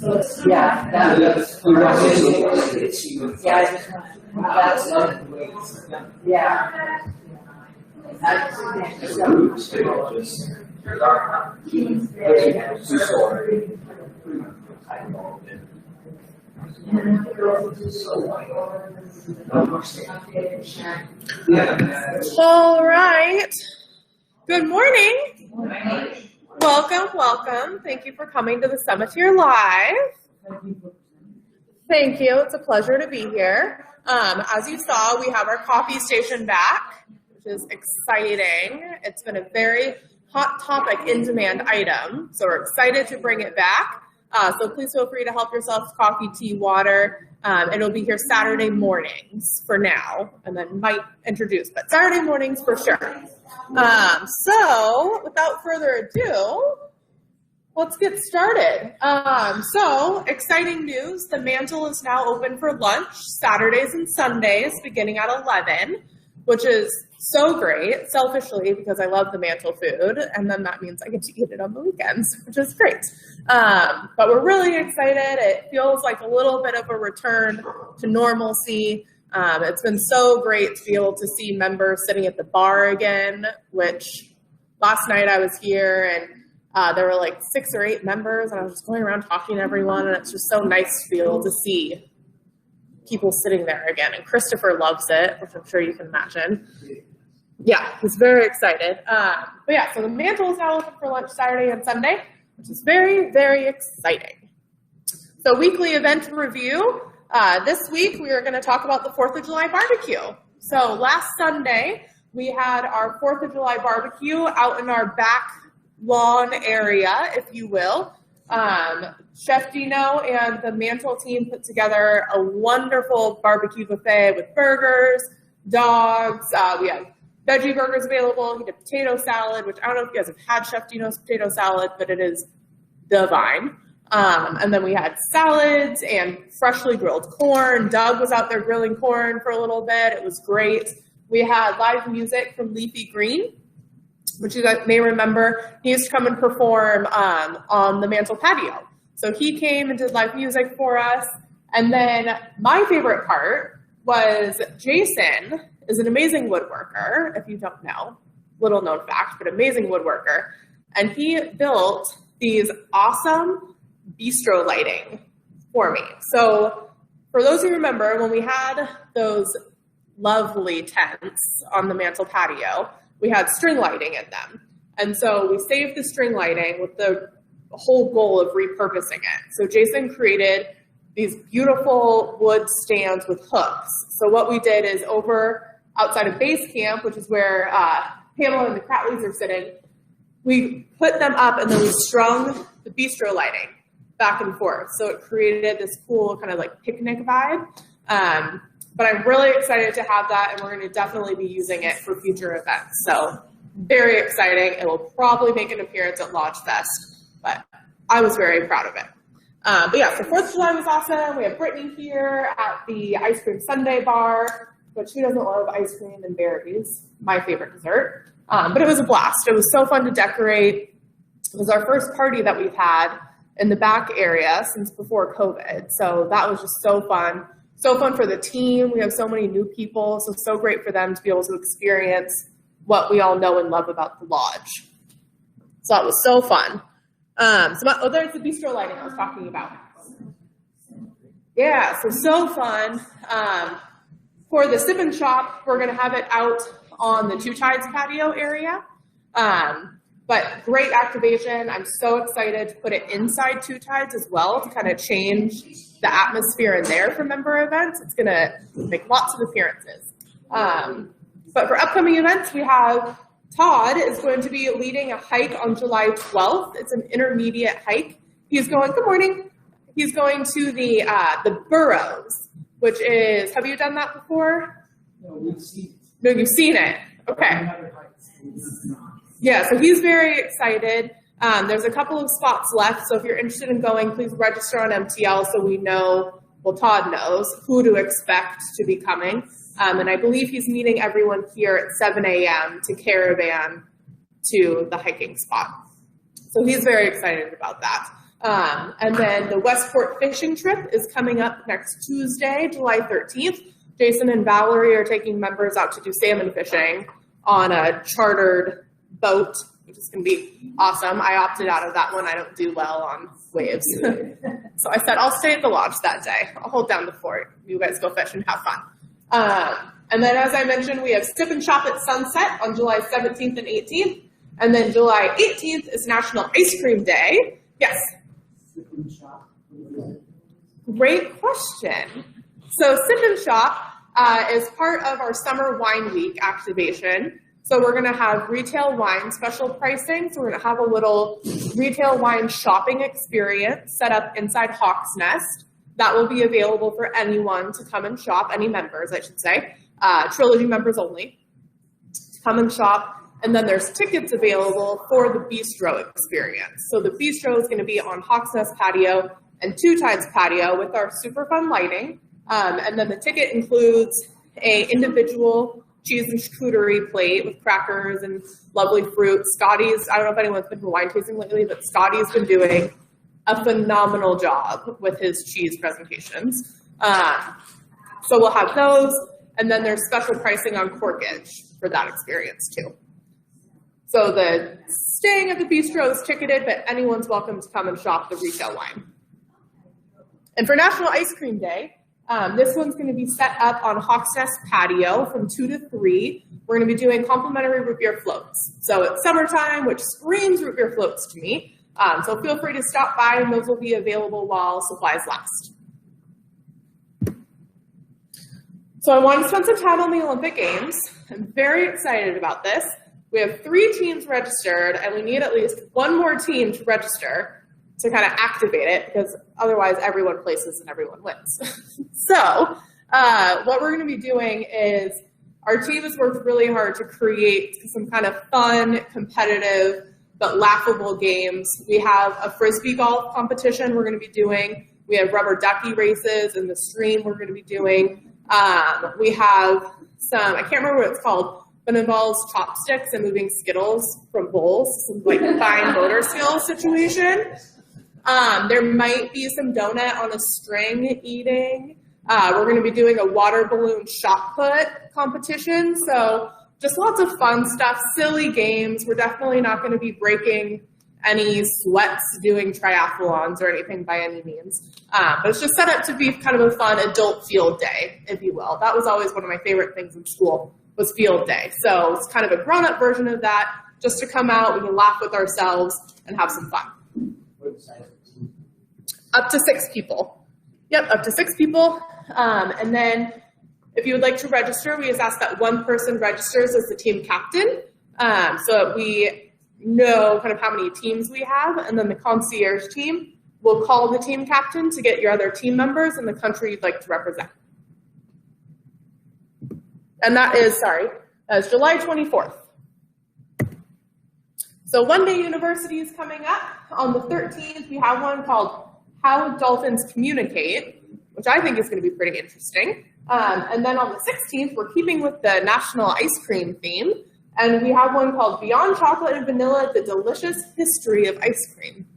Yeah, that's All right. Good morning. Welcome. Thank you for coming to the Summiteer Live. Thank you. It's a pleasure to be here. As you saw, we have our coffee station back, which is exciting. It's been a very hot topic, in-demand item, so we're excited to bring it back. So please feel free to help yourself coffee, tea, water. It'll be here Saturday mornings for now, and then might introduce, but Saturday mornings for sure. So without further ado, let's get started. So exciting news, the Mantle is now open for lunch Saturdays and Sundays beginning at 11, which is so great, selfishly, because I love the Mantle food, and then that means I get to eat it on the weekends, which is great. But we're really excited. It feels like a little bit of a return to normalcy. It's been so great to be able to see members sitting at the bar again, which last night I was here and there were like 6 or 8 members, and I was just going around talking to everyone, and it's just so nice to be able to see people sitting there again. And Christopher loves it, which I'm sure you can imagine. Yeah, he's very excited. But yeah, so the Mantle is now open for lunch Saturday and Sunday, which is very, very exciting. So weekly event review. This week we are going to talk about the 4th of July barbecue. So last Sunday we had our 4th of July barbecue out in our back lawn area, if you will. Chef Dino and the Mantle team put together a wonderful barbecue buffet with burgers, dogs. We have veggie burgers available. He did potato salad, which I don't know if you guys have had Chef Dino's potato salad, but it is divine. And then we had salads and freshly grilled corn. Doug was out there grilling corn for a little bit. It was great. We had live music from Leafy Green, which you guys may remember. He used to come and perform on the Mantle patio. So he came and did live music for us. And then my favorite part was Jason is an amazing woodworker, if you don't know. Little known fact, but amazing woodworker. And he built these awesome bistro lighting for me. So for those who remember, when we had those lovely tents on the Mantle patio, we had string lighting in them. And so we saved the string lighting with the whole goal of repurposing it. So Jason created these beautiful wood stands with hooks. So what we did is over outside of base camp, which is where Pamela and the Cratleys are sitting, we put them up and then we strung the bistro lighting back and forth. So it created this cool kind of like picnic vibe. But I'm really excited to have that, and we're going to definitely be using it for future events. So very exciting. It will probably make an appearance at Lodge Fest, but I was very proud of it. But yeah, so 4th of July was awesome. We have Brittany here at the Ice Cream Sundae bar, but she doesn't love ice cream and berries, my favorite dessert. But it was a blast. It was so fun to decorate. It was our first party that we've had in the back area since before COVID. So that was just so fun. So fun for the team. We have so many new people, so great for them to be able to experience what we all know and love about the lodge. So that was so fun. There's the bistro lighting I was talking about. Yeah, so fun. For the sip and shop, we're going to have it out on the Two Tides patio area. But great activation. I'm so excited to put it inside Two Tides as well to kind of change the atmosphere in there for member events. It's going to make lots of appearances. But for upcoming events, we have Todd is going to be leading a hike on July 12th. It's an intermediate hike. He's going, good morning. He's going to the Burrows, which is, have you done that before? No, we've seen it. No, you've seen it. Okay. Yeah, so he's very excited. There's a couple of spots left, so if you're interested in going, please register on MTL so we know, well, Todd knows who to expect to be coming. And I believe he's meeting everyone here at 7 a.m. to caravan to the hiking spot. So he's very excited about that. And then the Westport fishing trip is coming up next Tuesday, July 13th. Jason and Valerie are taking members out to do salmon fishing on a chartered boat, which is going to be awesome. I opted out of that one. I don't do well on waves. So I said, I'll stay at the lodge that day. I'll hold down the fort. You guys go fish and have fun. And then, as I mentioned, we have Sip and Shop at Sunset on July 17th and 18th. And then July 18th is National Ice Cream Day. Yes? Sip and Shop. Great question. So Sip and Shop is part of our Summer Wine Week activation. So we're going to have retail wine special pricing. So we're going to have a little retail wine shopping experience set up inside Hawk's Nest. That will be available for anyone to come and shop, any members, I should say, Trilogy members only, to come and shop. And then there's tickets available for the bistro experience. So the bistro is going to be on Hawk's Nest patio and Two Tides patio with our super fun lighting. And then the ticket includes a individual cheese and charcuterie plate with crackers and lovely fruit. Scotty's, I don't know if anyone's been to wine tasting lately, but Scotty's been doing a phenomenal job with his cheese presentations. So we'll have those, and then there's special pricing on corkage for that experience too. So the staying at the bistro is ticketed, but anyone's welcome to come and shop the retail wine. And for National Ice Cream Day, this one's going to be set up on Hawk's Nest patio from 2 to 3. We're going to be doing complimentary root beer floats. So it's summertime, which screams root beer floats to me. So feel free to stop by, and those will be available while supplies last. So I want to spend some time on the Olympic Games. I'm very excited about this. We have 3 teams registered, and we need at least one more team to register to kind of activate it, because otherwise everyone places and everyone wins. So what we're going to be doing is our team has worked really hard to create some kind of fun, competitive, but laughable games. We have a frisbee golf competition we're going to be doing. We have rubber ducky races in the stream we're going to be doing. We have some, I can't remember what it's called, but it involves chopsticks and moving Skittles from bowls, some like fine motor skills situation. There might be some donut on a string eating. We're going to be doing a water balloon shot put competition. So just lots of fun stuff, silly games. We're definitely not going to be breaking any sweats doing triathlons or anything by any means. But it's just set up to be kind of a fun adult field day, if you will. That was always one of my favorite things in school, was field day. So it's kind of a grown-up version of that, just to come out, we can laugh with ourselves and have some fun. Up to 6 people. Yep, up to 6 people. And then if you would like to register, we just ask that one person registers as the team captain, so that we know kind of how many teams we have, and then the concierge team will call the team captain to get your other team members and the country you'd like to represent. And that is, July 24th. So One Day University is coming up. On the 13th, we have one called How Dolphins Communicate, which I think is going to be pretty interesting. And then on the 16th, we're keeping with the National Ice Cream theme, and we have one called Beyond Chocolate and Vanilla, The Delicious History of Ice Cream.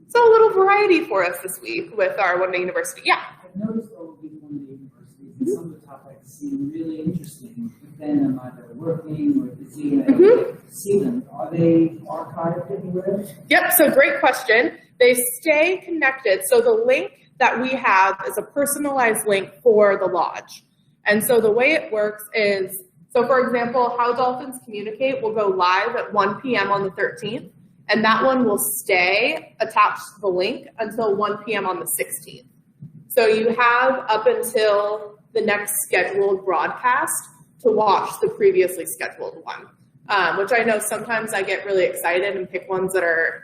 So a little variety for us this week with our One Day University. Yeah? I've noticed all these One Day Universities, and some of the topics seem really interesting, but then I'm either working or busy, and I don't see them. Are they archived anywhere? Yep, so great question. They stay connected. So the link that we have is a personalized link for the lodge. And so the way it works is, so for example, How Dolphins Communicate will go live at 1 p.m. on the 13th, and that one will stay attached to the link until 1 p.m. on the 16th. So you have up until the next scheduled broadcast to watch the previously scheduled one, which I know sometimes I get really excited and pick ones that are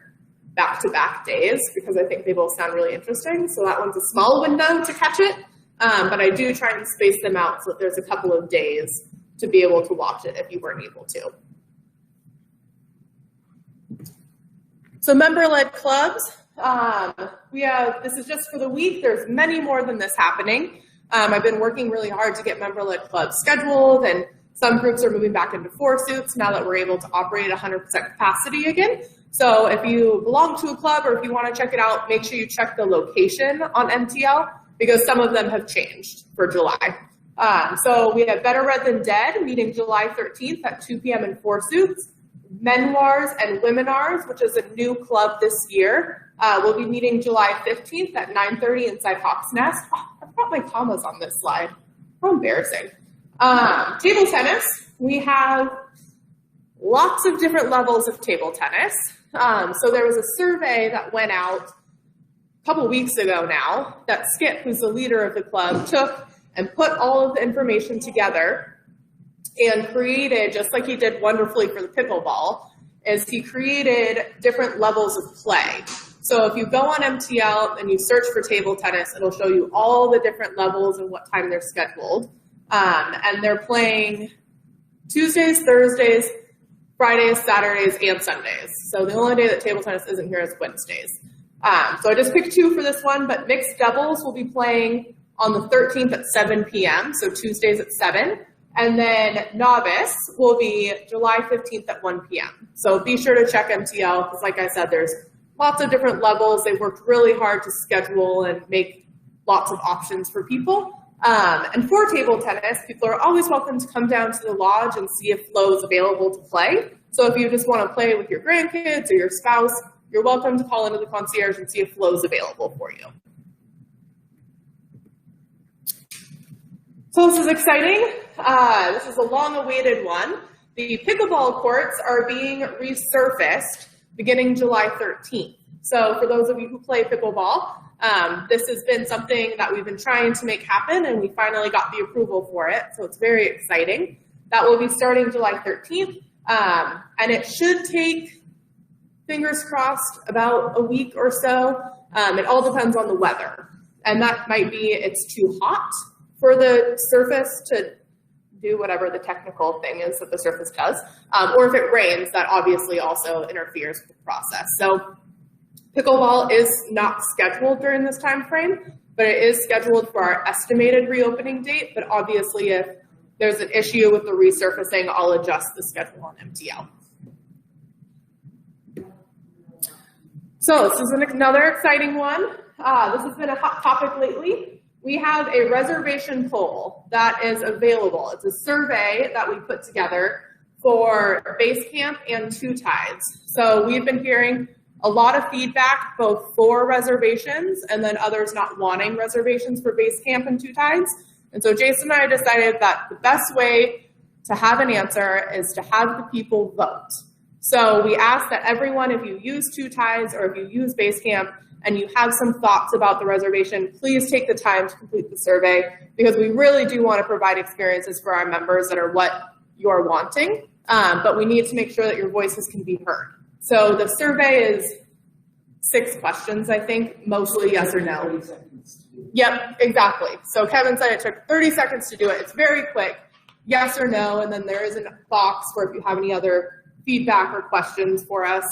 back-to-back days because I think they both sound really interesting. So that one's a small window to catch it, but I do try and space them out so that there's a couple of days to be able to watch it if you weren't able to. So member-led clubs, this is just for the week. There's many more than this happening. I've been working really hard to get member-led clubs scheduled, and some groups are moving back into 4 suits now that we're able to operate at 100% capacity again. So if you belong to a club or if you want to check it out, make sure you check the location on MTL because some of them have changed for July. So we have Better Red Than Dead meeting July 13th at 2 p.m. in 4 Suits. Memoirs and Womenars, which is a new club this year, will be meeting July 15th at 9:30 inside Hawk's Nest. Oh, I've got my commas on this slide. How embarrassing. Table tennis, we have lots of different levels of table tennis. So there was a survey that went out a couple weeks ago now that Skip, who's the leader of the club, took and put all of the information together and created, just like he did wonderfully for the pickleball, is he created different levels of play. So if you go on MTL and you search for table tennis, it'll show you all the different levels and what time they're scheduled. And they're playing Tuesdays, Thursdays, Fridays, Saturdays, and Sundays. So the only day that table tennis isn't here is Wednesdays. So I just picked 2 for this one, but mixed doubles will be playing on the 13th at 7 p.m., so Tuesdays at 7. And then novice will be July 15th at 1 p.m. So be sure to check MTL because, like I said, there's lots of different levels. They've worked really hard to schedule and make lots of options for people. And for table tennis, people are always welcome to come down to the lodge and see if Flo is available to play. So if you just want to play with your grandkids or your spouse, you're welcome to call into the concierge and see if Flo is available for you. So this is exciting. This is a long-awaited one. The pickleball courts are being resurfaced beginning July 13th. So for those of you who play pickleball, this has been something that we've been trying to make happen, and we finally got the approval for it. So it's very exciting. That will be starting July 13th, and it should take, fingers crossed, about a week or so. It all depends on the weather, and that might be it's too hot for the surface to do whatever the technical thing is that the surface does. Or if it rains, that obviously also interferes with the process. So pickleball is not scheduled during this time frame, but it is scheduled for our estimated reopening date. But obviously if there's an issue with the resurfacing, I'll adjust the schedule on MTL. So this is another exciting one. This has been a hot topic lately. We have a reservation poll that is available. It's a survey that we put together for base camp and 2 tides. So we've been hearing a lot of feedback both for reservations and then others not wanting reservations for base camp and 2 tides. And so Jason and I decided that the best way to have an answer is to have the people vote. So we asked that everyone, if you use 2 tides or if you use base camp, and you have some thoughts about the reservation, please take the time to complete the survey because we really do want to provide experiences for our members that are what you're wanting, but we need to make sure that your voices can be heard. So the survey is 6 questions, I think, mostly yes or no. Yep, exactly. So Kevin said it took 30 seconds to do it. It's very quick, yes or no, and then there is a box for if you have any other feedback or questions for us.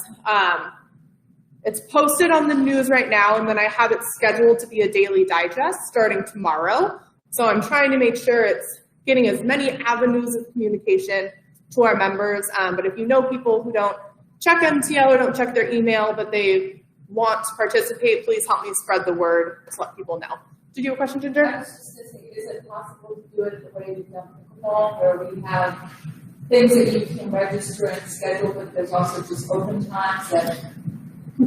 It's posted on the news right now, and then I have it scheduled to be a daily digest starting tomorrow. So I'm trying to make sure it's getting as many avenues of communication to our members. But if you know people who don't check MTL or don't check their email, but they want to participate, please help me spread the word to let people know. Did you have a question, Ginger? I was just going to say, is it possible to do it the way we've done pickleball, where we have things that you can register and schedule, but there's also just open times that...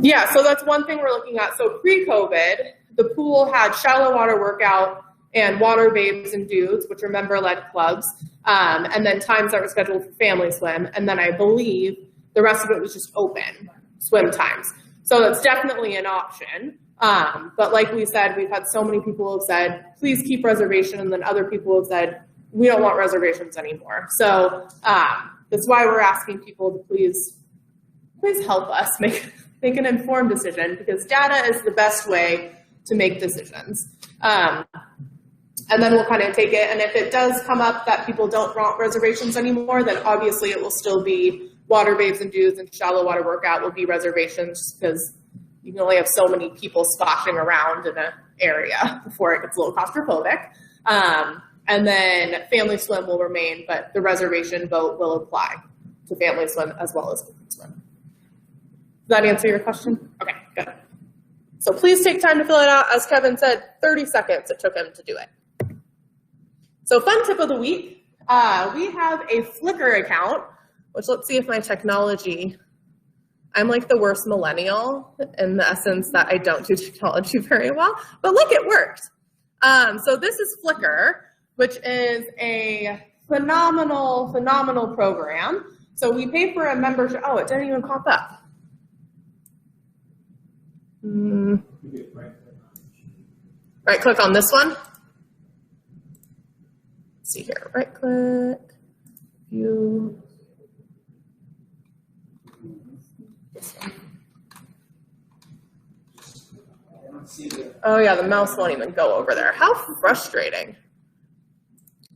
Yeah, so that's one thing we're looking at. So pre-COVID, the pool had shallow water workout and water babes and dudes, which are member-led clubs, and then times that were scheduled for family swim. And then I believe the rest of it was just open swim times. So that's definitely an option. But like we said, we've had so many people who have said, please keep reservation. And then other people have said, we don't want reservations anymore. So that's why we're asking people to please help us make an informed decision, because data is the best way to make decisions. And then we'll kind of take it. And if it does come up that people don't want reservations anymore, then obviously it will still be water babes and dudes, and shallow water workout will be reservations, because you can only have so many people splashing around in an area before it gets a little claustrophobic. And then family swim will remain, but the reservation vote will apply to family swim as well as open swim. that answer your question? Okay, good. So please take time to fill it out. As Kevin said, 30 seconds it took him to do it. So fun tip of the week. We have a Flickr account, which let's see if my technology, I'm like the worst millennial in the essence that I don't do technology very well, but look, it worked. So this is Flickr, which is a phenomenal program. So we pay for a membership. Oh, it didn't even pop up. Right click on this one. Let's see here, right click, view. Oh yeah, the mouse won't even go over there. How frustrating.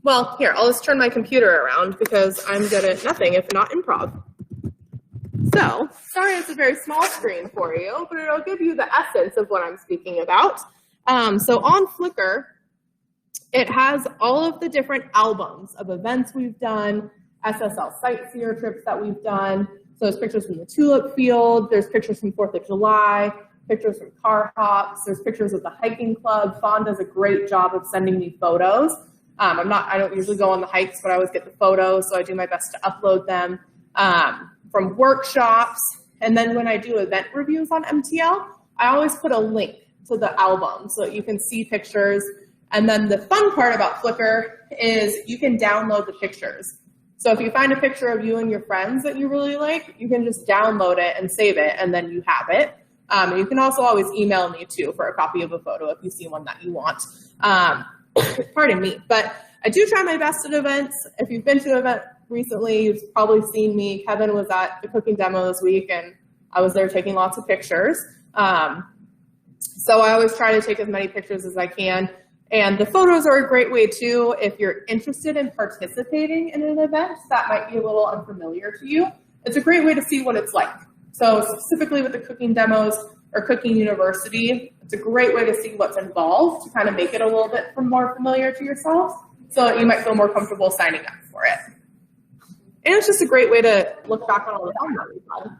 Well, here, I'll just turn my computer around because I'm good at nothing if not improv. So, sorry it's a very small screen for you, but it'll give you the essence of what I'm speaking about. So on Flickr, it has all of the different albums of events we've done, SSL sightseer trips that we've done. So there's pictures from the tulip field, there's pictures from 4th of July, pictures from car hops, there's pictures of the hiking club. Fawn does a great job of sending me photos. I don't usually go on the hikes, but I always get the photos, so I do my best to upload them. From workshops, and then when I do event reviews on MTL, I always put a link to the album so that you can see pictures. And then the fun part about Flickr is you can download the pictures. So if you find a picture of you and your friends that you really like, you can just download it and save it, and then you have it. And you can also always email me too for a copy of a photo if you see one that you want. Pardon me, but I do try my best at events. If you've been to an event recently, you've probably seen me. Kevin was at the cooking demo this week, and I was there taking lots of pictures. So I always try to take as many pictures as I can. And the photos are a great way too if you're interested in participating in an event that might be a little unfamiliar to you. It's a great way to see what it's like. So specifically with the cooking demos or Cooking University, it's a great way to see what's involved to kind of make it a little bit more familiar to yourself so that you might feel more comfortable signing up for it. And it's just a great way to look back on all the fun that we've had.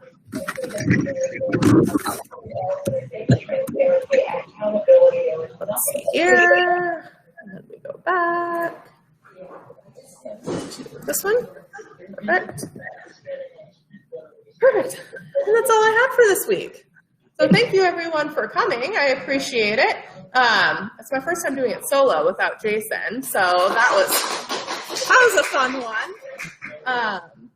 Let's see here. And then we go back to this one. Perfect. Perfect. And that's all I have for this week. So thank you everyone for coming. I appreciate it. It's my first time doing it solo without Jason, so that was a fun one.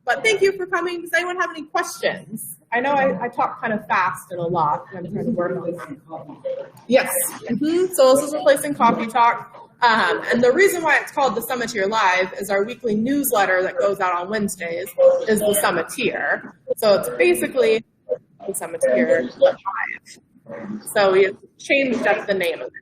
But thank you for coming. Does anyone have any questions? I know I talk kind of fast and a lot, and I'm trying to work on that. Yes. So this is replacing Coffee Talk. And the reason why it's called the Summiteer Live is our weekly newsletter that goes out on Wednesdays is the Summiteer. So it's basically the Summiteer Live. So we have changed up the name of it.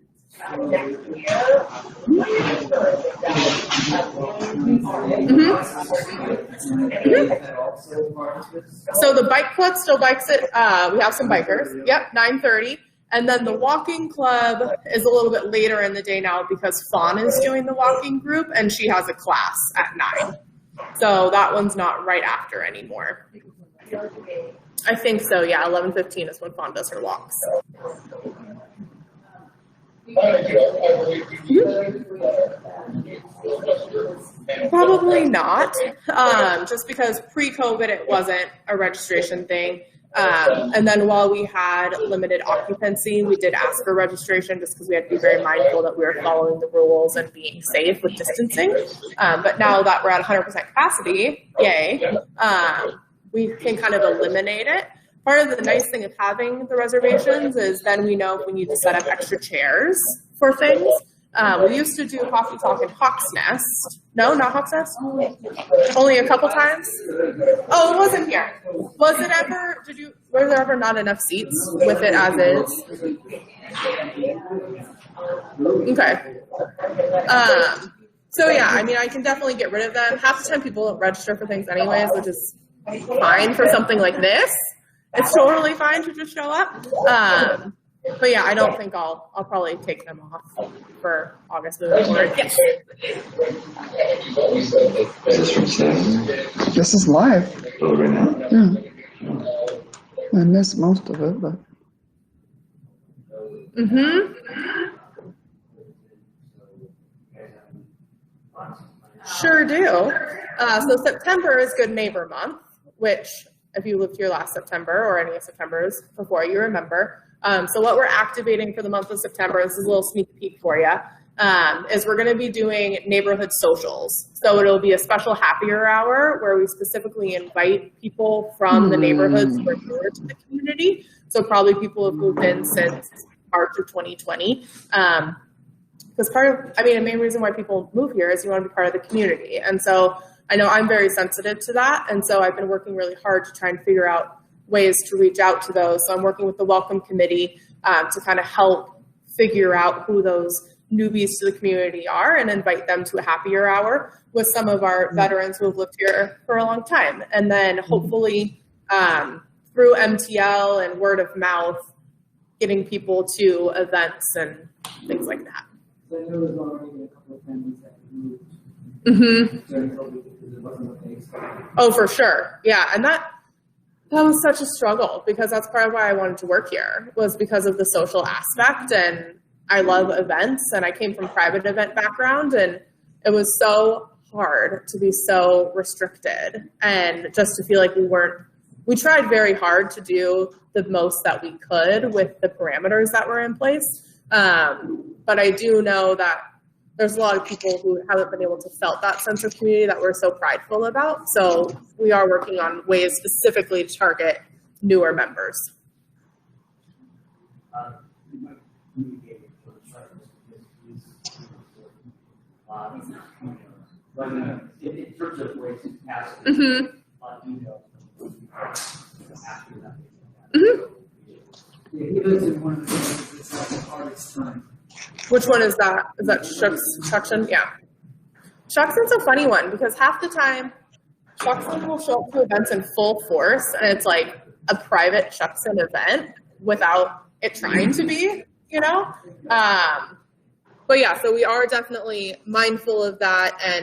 So the bike club still bikes it. We have some bikers. Yep, 9:30. And then the walking club is a little bit later in the day now because Fawn is doing the walking group and she has a class at 9. So that one's not right after anymore. I think so, yeah, 11:15 is when Fawn does her walks. Probably not, just because pre-COVID it wasn't a registration thing. And then while we had limited occupancy, we did ask for registration just because we had to be very mindful that we were following the rules and being safe with distancing. But now that we're at 100% capacity, yay, we can kind of eliminate it. Part of the nice thing of having the reservations is then we know if we need to set up extra chairs for things. We used to do Coffee Talk in Hawk's Nest. No, not Hawk's Nest? Only a couple times? Oh, it wasn't here. Was it ever, were there ever not enough seats with it as is? Okay. So yeah, I mean, I can definitely get rid of them. Half the time people don't register for things anyways, which is fine for something like this. It's totally fine to just show up. But yeah, I don't think I'll probably take them off for August moving forward. Yes. Is this from Saturday? This is live. Oh, right now? Yeah. I missed most of it, but Sure do. So September is Good Neighbor Month, which if you lived here last September or any of September's before, you remember. So what we're activating for the month of September, this is a little sneak peek for you, is we're going to be doing neighborhood socials. So it'll be a special happier hour where we specifically invite people from the neighborhoods who are newer to the community. So probably people who've moved in since March of 2020. Because the main reason why people move here is you want to be part of the community. And so I know I'm very sensitive to that. And so I've been working really hard to try and figure out ways to reach out to those. So I'm working with the Welcome Committee to kind of help figure out who those newbies to the community are and invite them to a happier hour with some of our veterans who have lived here for a long time. And then hopefully through MTL and word of mouth, getting people to events and things like that. So there was already a couple of families that moved during COVID because it wasn't what they expected. Oh, for sure. Yeah. And that was such a struggle because that's part of why I wanted to work here, was because of the social aspect. And I love events, and I came from private event background, and it was so hard to be so restricted and just to feel like we tried very hard to do the most that we could with the parameters that were in place. But I do know that there's a lot of people who haven't been able to felt that sense of community that we're so prideful about. So we are working on ways specifically to target newer members. In terms of ways to pass he lives in one of the places that's like the hardest time. Which one is that? Is that Shuckson? Yeah. Shuckson's a funny one because half the time Shuckson will show up to events in full force and it's like a private Shuckson event without it trying to be, you know? But yeah, so we are definitely mindful of that and